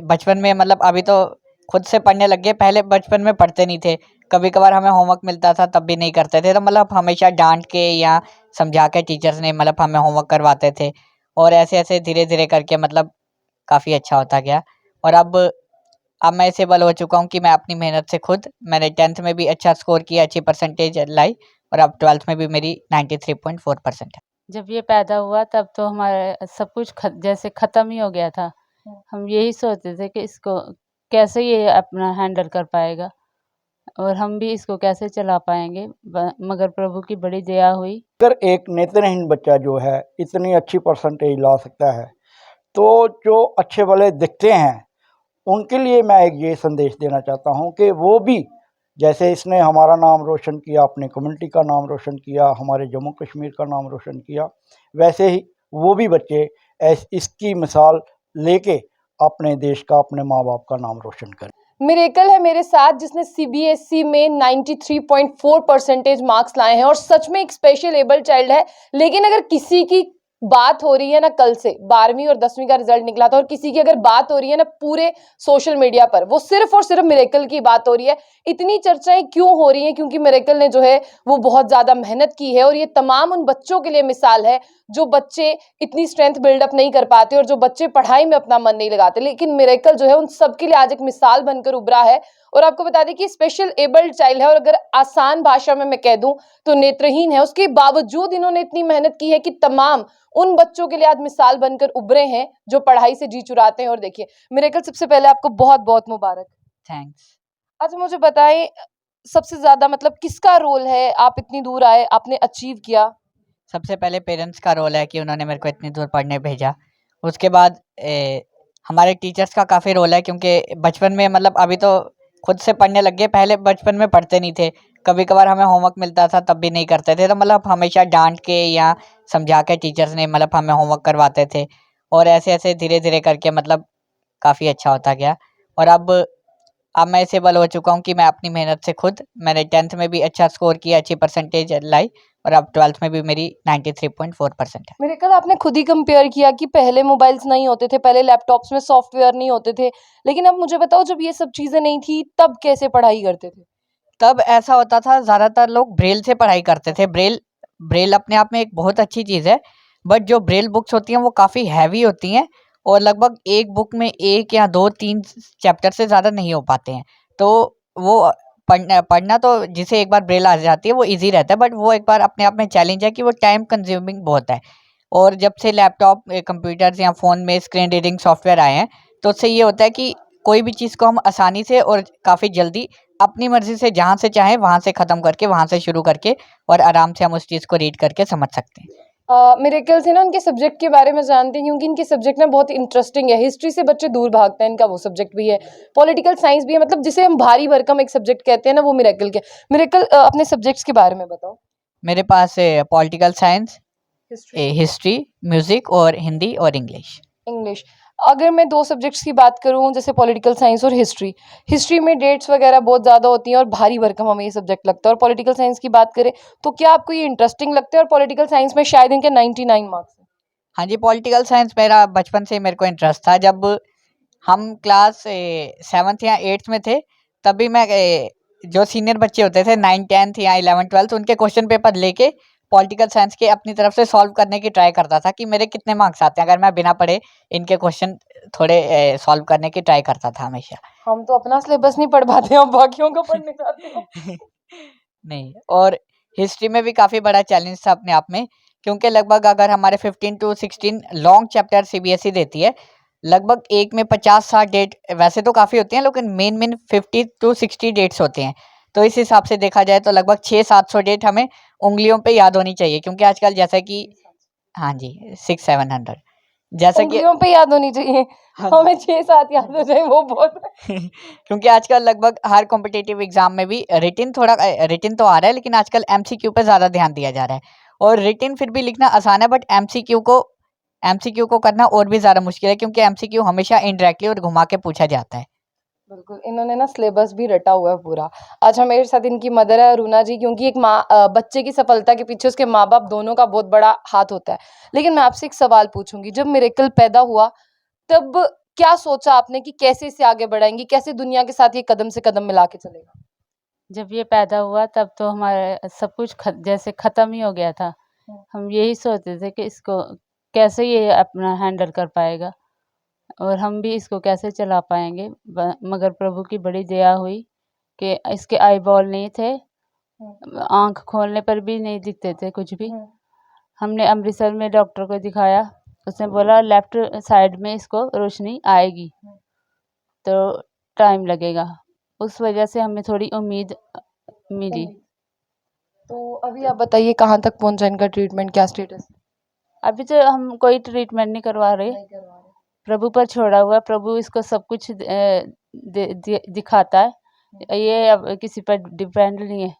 बचपन में मतलब अभी तो खुद से पढ़ने लग गए, पहले बचपन में पढ़ते नहीं थे। कभी कभार हमें होमवर्क मिलता था तब भी नहीं करते थे, तो मतलब हमेशा डांट के या समझा के टीचर्स ने मतलब हमें होमवर्क करवाते थे। और ऐसे ऐसे धीरे धीरे करके मतलब काफ़ी अच्छा होता गया। और अब मैं इसेबल हो चुका हूँ कि मैं अपनी मेहनत से खुद, मैंने 10th में भी अच्छा स्कोर किया, अच्छी परसेंटेज लाई, और अब 12th में भी मेरी 93.4% है। जब ये पैदा हुआ तब तो हमारा सब कुछ जैसे ख़त्म ही हो गया था। हम यही सोचते थे कि इसको कैसे ये अपना हैंडल कर पाएगा और हम भी इसको कैसे चला पाएंगे, मगर प्रभु की बड़ी दया हुई। अगर एक नेत्रहीन बच्चा जो है इतनी अच्छी परसेंटेज ला सकता है, तो जो अच्छे वाले दिखते हैं उनके लिए मैं एक ये संदेश देना चाहता हूँ कि वो भी, जैसे इसने हमारा नाम रोशन किया, अपने कम्युनिटी का नाम रोशन किया, हमारे जम्मू कश्मीर का नाम रोशन किया, वैसे ही वो भी बच्चे इसकी मिसाल लेके अपने देश का, अपने माँ बाप का नाम रोशन करें। मिरेकल है मेरे साथ जिसने सीबीएसई में 93.4% मार्क्स लाए हैं और सच में एक स्पेशल एबल चाइल्ड है। लेकिन अगर किसी की बात हो रही है ना, कल से 12वीं और 10वीं का रिजल्ट निकला था, और किसी की अगर बात हो रही है ना पूरे सोशल मीडिया पर, वो सिर्फ और सिर्फ मिरेकल की बात हो रही है। इतनी चर्चाएं क्यों हो रही हैं? क्योंकि मिरेकल ने जो है वो बहुत ज्यादा मेहनत की है, और ये तमाम उन बच्चों के लिए मिसाल है जो बच्चे इतनी स्ट्रेंथ बिल्डअप नहीं कर पाते और जो बच्चे पढ़ाई में अपना मन नहीं लगाते। लेकिन मिरेकल जो है उन सबके लिए आज एक मिसाल बनकर उभरा है। और आपको बता दें कि स्पेशल एबल्ड चाइल्ड है, और अगर आसान भाषा में मैं कह दूं तो नेत्रहीन है। उसके बावजूद इन्होंने इतनी मेहनत की है कि तमाम उन बच्चों के लिए आज मिसाल बनकर उभरे हैं जो पढ़ाई से जी चुराते हैं। और देखिए मिरेकल, सबसे पहले आपको बहुत बहुत मुबारक। थैंक्स। अच्छा मुझे बताएं, सबसे ज्यादा मतलब किसका रोल है? आप इतनी दूर आए, आपने अचीव किया। सबसे पहले पेरेंट्स का रोल है कि उन्होंने मेरे को इतनी दूर पढ़ने भेजा। उसके बाद हमारे टीचर्स का काफ़ी रोल है, क्योंकि बचपन में मतलब अभी तो खुद से पढ़ने लग गए, पहले बचपन में पढ़ते नहीं थे। कभी कभार हमें होमवर्क मिलता था तब भी नहीं करते थे, तो मतलब हमेशा डांट के या समझा के टीचर्स ने मतलब हमें होमवर्क करवाते थे। और ऐसे ऐसे धीरे धीरे करके मतलब काफ़ी अच्छा होता गया। और अब मैं इसेबल हो चुका हूँ कि मैं अपनी मेहनत से खुद, मैंने 10th में भी अच्छा स्कोर किया, अच्छी परसेंटेज लाई, और अब 12th में भी मेरी 93.4% है। मिरेकल, आपने खुद ही कंपेयर किया कि पहले मोबाइल्स नहीं होते थे, पहले लैपटॉप्स में सॉफ्टवेयर नहीं होते थे। लेकिन अब मुझे बताओ, जब ये सब चीजें नहीं थी तब कैसे पढ़ाई करते थे? तब ऐसा होता था, ज़्यादातर लोग ब्रेल से पढ़ाई करते थे। ब्रेल ब्रेल अपने आप में एक बहुत अच्छी चीज़ है, बट जो ब्रेल बुक्स होती हैं वो काफ़ी हैवी होती हैं, और लगभग एक बुक में एक या दो तीन चैप्टर से ज़्यादा नहीं हो पाते हैं। तो वो पढ़ना पढ़ना तो जिसे एक बार ब्रेल आ जाती है वो इजी रहता है, बट वो एक बार अपने आप में चैलेंज है कि वो टाइम कंज्यूमिंग बहुत है। और जब से लैपटॉप, कंप्यूटर्स या फ़ोन में स्क्रीन रीडिंग सॉफ्टवेयर आए हैं, तो उससे ये होता है कि कोई भी चीज़ को हम आसानी से और काफ़ी जल्दी अपनी मर्ज़ी से जहाँ से चाहें वहाँ से ख़त्म करके, वहाँ से शुरू करके, और आराम से हम उस चीज़ को रीड करके समझ सकते हैं। मिरेकल से ना उनके सब्जेक्ट के बारे में जानते हैं, क्योंकि इनके सब्जेक्ट ना बहुत इंटरेस्टिंग है। हिस्ट्री से बच्चे दूर भागते हैं, इनका वो सब्जेक्ट भी है। पॉलिटिकल साइंस भी है, मतलब जिसे हम भारी भरकम एक सब्जेक्ट कहते हैं ना, वो मिरेकल के। मिरेकल, अपने सब्जेक्ट्स के बारे में बताओ। मेरे पास political science, history, history, music और हिंदी और इंग्लिश। इंग्लिश। अगर मैं दो सब्जेक्ट्स की बात करूं, जैसे पॉलिटिकल साइंस और हिस्ट्री, हिस्ट्री में डेट्स वगैरह बहुत ज़्यादा होती हैं और भारी भरकम हमें ये सब्जेक्ट लगता है। और पॉलिटिकल साइंस की बात करें तो क्या आपको ये इंटरेस्टिंग लगता है? और पॉलिटिकल साइंस में शायद इनके 99 मार्क्स हैं। हाँ जी, पॉलिटिकल साइंस मेरा बचपन से मेरे को इंटरेस्ट था। जब हम क्लास 7th या 8th में थे, तभी मैं जो सीनियर बच्चे होते थे 9th 10th या 11th 12th, उनके क्वेश्चन पेपर लेके पॉलिटिकल साइंस के अपनी तरफ से सॉल्व करने की ट्राई करता था कि मेरे कितने मार्क्स आते हैं अगर मैं बिना पढ़े इनके क्वेश्चन थोड़े सॉल्व करने की ट्राई करता था हमेशा। हम तो अपना सिलेबस नहीं पढ़ पाते हैं, हम बाकियों का पढ़ने जाते हैं। नहीं, और हिस्ट्री में भी काफ़ी बड़ा चैलेंज था अपने आप में, क्योंकि लगभग अगर हमारे 15 to 16 लॉन्ग चैप्टर सीबीएसई देती है, लगभग एक में 50-60 डेट वैसे तो काफ़ी होती हैं, लेकिन मेन 50 to 60 डेट्स होते हैं। तो इस हिसाब से देखा जाए तो लगभग 600-700 डेट हमें उंगलियों पे याद होनी चाहिए, क्योंकि आजकल जैसा कि, हाँ जी, 600-700 जैसा कि उंगलियों पे याद होनी चाहिए। हाँ हमें 6-7 याद हो जाए वो बहुत है। क्योंकि आजकल लगभग हर कॉम्पिटिटिव एग्जाम में भी रिटिन रिटिन तो आ रहा है, लेकिन आजकल एमसीक्यू पे ज़्यादा ध्यान दिया जा रहा है। और रिटिन फिर भी लिखना आसान है, बट एमसीक्यू को करना और भी ज़्यादा मुश्किल है, क्योंकि एमसीक्यू हमेशा इनडायरेक्टली और घुमा के पूछा जाता है। बिल्कुल, इन्होंने ना सिलेबस भी रटा हुआ है पूरा। अच्छा, मेरे साथ इनकी मदर है अरुणा जी, क्योंकि एक बच्चे की सफलता के पीछे उसके माँ-बाप दोनों का बहुत बड़ा हाथ होता है। लेकिन मैं आपसे एक सवाल पूछूँगी, जब मिरेकल पैदा हुआ तब क्या सोचा आपने कि कैसे इसे आगे बढ़ाएंगी, कैसे दुनिया के साथ ये कदम से कदम मिला के चलेगा? जब ये पैदा हुआ तब तो हमारे सब कुछ जैसे ख़त्म ही हो गया था। हम यही सोचते थे कि इसको कैसे ये अपना हैंडल कर पाएगा और हम भी इसको कैसे चला पाएँगे। मगर प्रभु की बड़ी दया हुई कि इसके आई बॉल नहीं थे, आँख खोलने पर भी नहीं दिखते थे कुछ भी। हमने अमृतसर में डॉक्टर को दिखाया, उसने बोला लेफ्ट साइड में इसको रोशनी आएगी, तो टाइम लगेगा। उस वजह से हमें थोड़ी उम्मीद मिली। तो अभी आप बताइए कहाँ तक पहुंचा इनका ट्रीटमेंट, क्या स्टेटस अभी तो हम कोई ट्रीटमेंट नहीं करवा रहे, प्रभु पर छोड़ा हुआ है। प्रभु इसको सब कुछ दिखाता है। ये अब किसी पर डिपेंड नहीं है।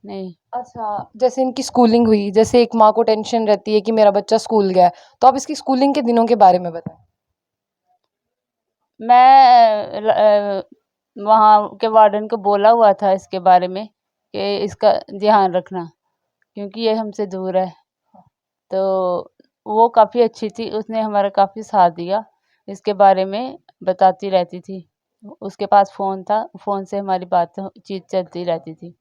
नहीं। अच्छा, जैसे इनकी स्कूलिंग हुई, जैसे एक माँ को टेंशन रहती है कि मेरा बच्चा स्कूल गया है, तो आप इसकी स्कूलिंग के दिनों के बारे में बताएं। मैं वहाँ के वार्डन को बोला हुआ था इसके बारे में कि इसका ध्यान रखना, क्योंकि ये हमसे दूर है। तो वो काफ़ी अच्छी थी, उसने हमारा काफ़ी साथ दिया, इसके बारे में बताती रहती थी। उसके पास फ़ोन था, फ़ोन से हमारी बातचीत चलती रहती थी।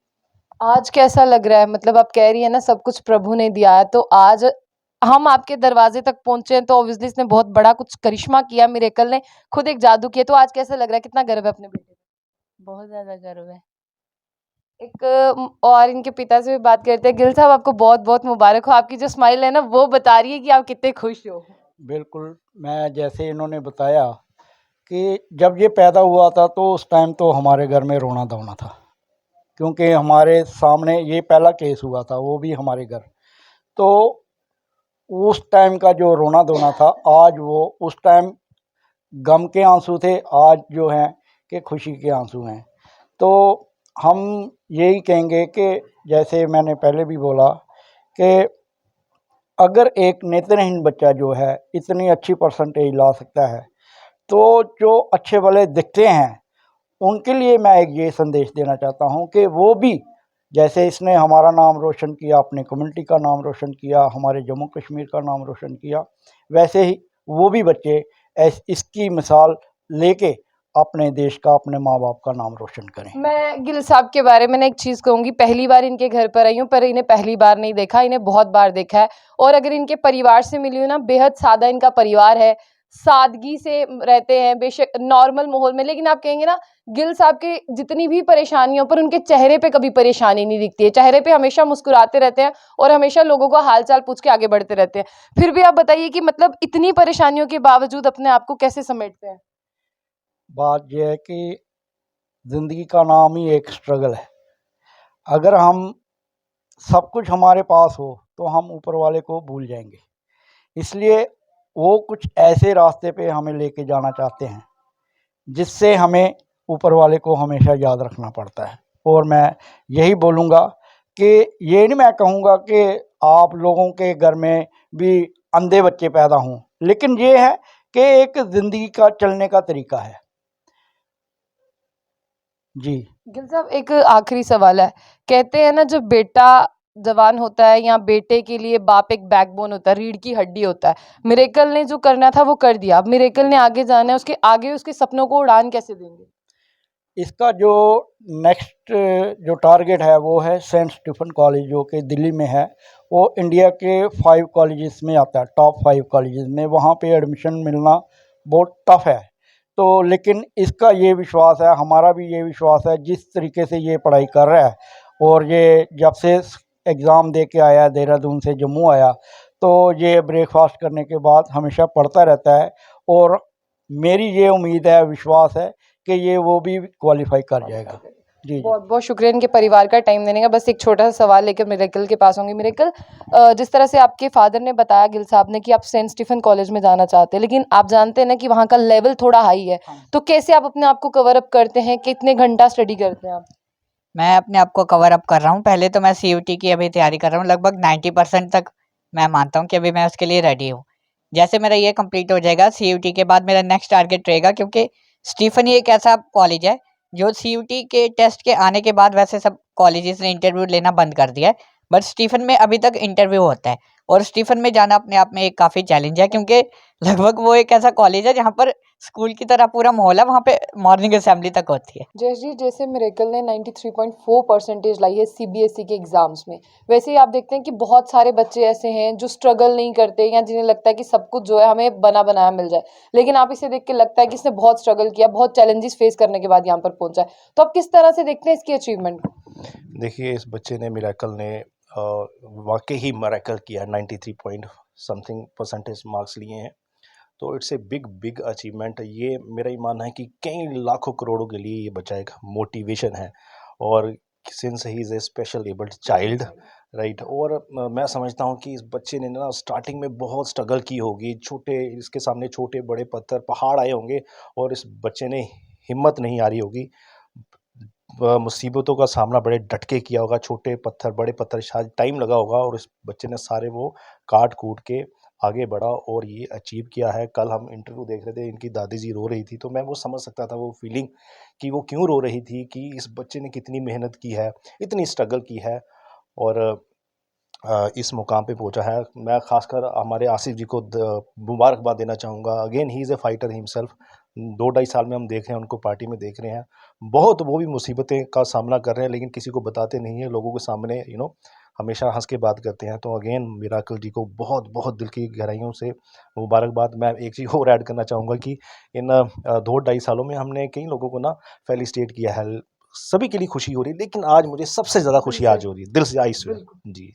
आज कैसा लग रहा है? मतलब आप कह रही है ना सब कुछ प्रभु ने दिया है, तो आज हम आपके दरवाजे तक पहुंचे हैं, तो ऑब्वियसली इसने बहुत बड़ा कुछ करिश्मा किया, मिरेकल ने खुद एक जादू किया। तो आज कैसा लग रहा है? कितना गर्व है अपने बेटे पे? बहुत ज़्यादा गर्व है। एक और इनके पिता से भी बात करते हैं। गिल साहब, आपको बहुत बहुत मुबारक हो। आपकी जो स्माइल है ना वो बता रही है कि आप कितने खुश हो। बिल्कुल, मैं जैसे इन्होंने बताया कि जब ये पैदा हुआ था तो उस टाइम तो हमारे घर में रोना धोना था, क्योंकि हमारे सामने ये पहला केस हुआ था, वो भी हमारे घर। तो उस टाइम का जो रोना धोना था, आज वो उस टाइम गम के आंसू थे, आज जो हैं कि खुशी के आंसू हैं। तो हम यही कहेंगे कि जैसे मैंने पहले भी बोला कि अगर एक नेत्रहीन बच्चा जो है इतनी अच्छी परसेंटेज ला सकता है, तो जो अच्छे भले दिखते हैं उनके लिए मैं एक ये संदेश देना चाहता हूँ कि वो भी, जैसे इसने हमारा नाम रोशन किया, अपने कम्युनिटी का नाम रोशन किया, हमारे जम्मू कश्मीर का नाम रोशन किया, वैसे ही वो भी बच्चे इसकी मिसाल लेके अपने देश का, अपने माँ बाप का नाम रोशन करें। मैं गिल साहब के बारे में ना एक चीज़ कहूँगी, पहली बार इनके घर पर आई हूँ, पर इन्हें पहली बार नहीं देखा, इन्हें बहुत बार देखा है। और अगर इनके परिवार से मिली हूँ ना, बेहद सादा इनका परिवार है, सादगी से रहते हैं, बेशक नॉर्मल माहौल में। लेकिन आप कहेंगे ना, गिल साहब के जितनी भी परेशानियों पर उनके चेहरे पे कभी परेशानी नहीं दिखती है, चेहरे पे हमेशा मुस्कुराते रहते हैं और हमेशा लोगों का हाल चाल पूछ के आगे बढ़ते रहते हैं। फिर भी आप बताइए कि मतलब इतनी परेशानियों के बावजूद अपने आप को कैसे समेटते हैं? बात यह है कि ज़िंदगी का नाम ही एक स्ट्रगल है। अगर हम सब कुछ हमारे पास हो तो हम ऊपर वाले को भूल जाएंगे, इसलिए वो कुछ ऐसे रास्ते पे हमें लेके जाना चाहते हैं जिससे हमें ऊपर वाले को हमेशा याद रखना पड़ता है। और मैं यही बोलूँगा कि ये नहीं मैं कहूँगा कि आप लोगों के घर में भी अंधे बच्चे पैदा हों, लेकिन ये है कि एक ज़िंदगी का चलने का तरीका है। जी। गिल साहब, एक आखिरी सवाल है। कहते हैं ना, जब बेटा जवान होता है या बेटे के लिए बाप एक बैकबोन होता है, रीढ़ की हड्डी होता है। मिरेकल ने जो करना था वो कर दिया, अब मिरेकल ने आगे जाना है, उसके आगे उसके सपनों को उड़ान कैसे देंगे? इसका जो नेक्स्ट जो टारगेट है वो है सेंट स्टीफन कॉलेज, जो कि दिल्ली में है। वो इंडिया के 5 कॉलेजेस में आता है, टॉप 5 कॉलेजेस में। वहाँ पे एडमिशन मिलना बहुत टफ़ है। तो लेकिन इसका ये विश्वास है, हमारा भी ये विश्वास है, जिस तरीके से ये पढ़ाई कर रहा है और ये जब से एग्ज़ाम दे के आया, देहरादून से जम्मू आया, तो ये ब्रेकफास्ट करने के बाद हमेशा पढ़ता रहता है। और मेरी ये उम्मीद है, विश्वास है कि ये वो भी क्वालिफाई कर जाएगा। जी। बहुत बहुत शुक्रिया इनके परिवार का टाइम देने का। बस एक छोटा सा सवाल लेकर मिरेकल के पास होंगे। मिरेकल, जिस तरह से आपके फादर ने बताया गिल साहब ने कि आप सेंट स्टीफन कॉलेज में जाना चाहते हैं, लेकिन आप जानते हैं ना कि वहाँ का लेवल थोड़ा हाई है, तो कैसे आप अपने आप को कवर अप करते हैं? कितने घंटा स्टडी करते हैं आप? मैं अपने आप को कवर अप कर रहा हूँ। पहले तो मैं सीयूटी की अभी तैयारी कर रहा हूँ, लगभग 90% तक मैं मानता हूँ कि अभी मैं उसके लिए रेडी हूँ। जैसे मेरा ये कंप्लीट हो जाएगा, सीयूटी के बाद मेरा नेक्स्ट टारगेट रहेगा, क्योंकि स्टीफन ही एक ऐसा कॉलेज है जो सीयूटी के टेस्ट के आने के बाद, वैसे सब कॉलेजेस ने इंटरव्यू लेना बंद कर दिया है, बट स्टीफन में अभी तक इंटरव्यू होता है। और स्टीफन में जाना अपने आप में एक काफ़ी चैलेंज है, क्योंकि लगभग वो एक ऐसा कॉलेज है जहाँ पर स्कूल की तरह पूरा माहौल है, वहाँ पे मॉर्निंग असेंबली तक होती है। जयेश जी, जैसे मिरेकल ने 93.4 परसेंटेज लाई है सीबीएसई के एग्जाम्स में, वैसे ही आप देखते हैं कि बहुत सारे बच्चे ऐसे हैं जो स्ट्रगल नहीं करते या जिन्हें लगता है कि सब कुछ जो है हमें बना बनाया मिल जाए, लेकिन आप इसे देख के लगता है कि इसने बहुत स्ट्रगल किया, बहुत चैलेंजेस फेस करने के बाद यहाँ पर पहुंचा है। तो आप किस तरह से देखते हैं इसकी अचीवमेंट को? देखिए, इस बच्चे ने मिरेकल ने वाकई ही मिरेकल किया है। 93 पॉइंट समथिंग परसेंटेज मार्क्स लिए हैं, तो it's a big big achievement. ये मेरा ही मानना है कि कई लाखों करोड़ों के लिए ये बच्चा एक मोटिवेशन है। और since he is a special abled child, right. और मैं समझता हूँ कि इस बच्चे ने ना स्टार्टिंग में बहुत स्ट्रगल की होगी, इसके सामने छोटे बड़े पत्थर पहाड़ आए होंगे और इस बच्चे ने हिम्मत नहीं आ रही होगी, मुसीबतों का सामना बड़े डट के किया होगा। छोटे पत्थर बड़े पत्थर शायद टाइम लगा होगा और इस बच्चे ने सारे वो काट कूट के आगे बढ़ा और ये अचीव किया है। कल हम इंटरव्यू देख रहे थे, इनकी दादी जी रो रही थी, तो मैं वो समझ सकता था वो फीलिंग कि वो क्यों रो रही थी, कि इस बच्चे ने कितनी मेहनत की है, इतनी स्ट्रगल की है और इस मुकाम पे पहुंचा है। मैं खासकर हमारे आसिफ जी को मुबारकबाद देना चाहूँगा। Again he is A fighter himself. 2-2.5 साल में हम देख रहे हैं उनको पार्टी में देख रहे हैं, बहुत वो भी मुसीबतें का सामना कर रहे हैं, लेकिन किसी को बताते नहीं हैं, लोगों के सामने हमेशा हंस के बात करते हैं। तो अगेन मिराकल जी को बहुत बहुत दिल की गहराइयों से मुबारकबाद। मैं एक चीज़ और ऐड करना चाहूँगा कि इन 2-2.5 सालों में हमने कई लोगों को ना फेलिसिटेट किया है, सभी के लिए खुशी हो रही है, लेकिन आज मुझे सबसे ज़्यादा खुशी आज हो रही है, दिल से आई स्वेयर जी।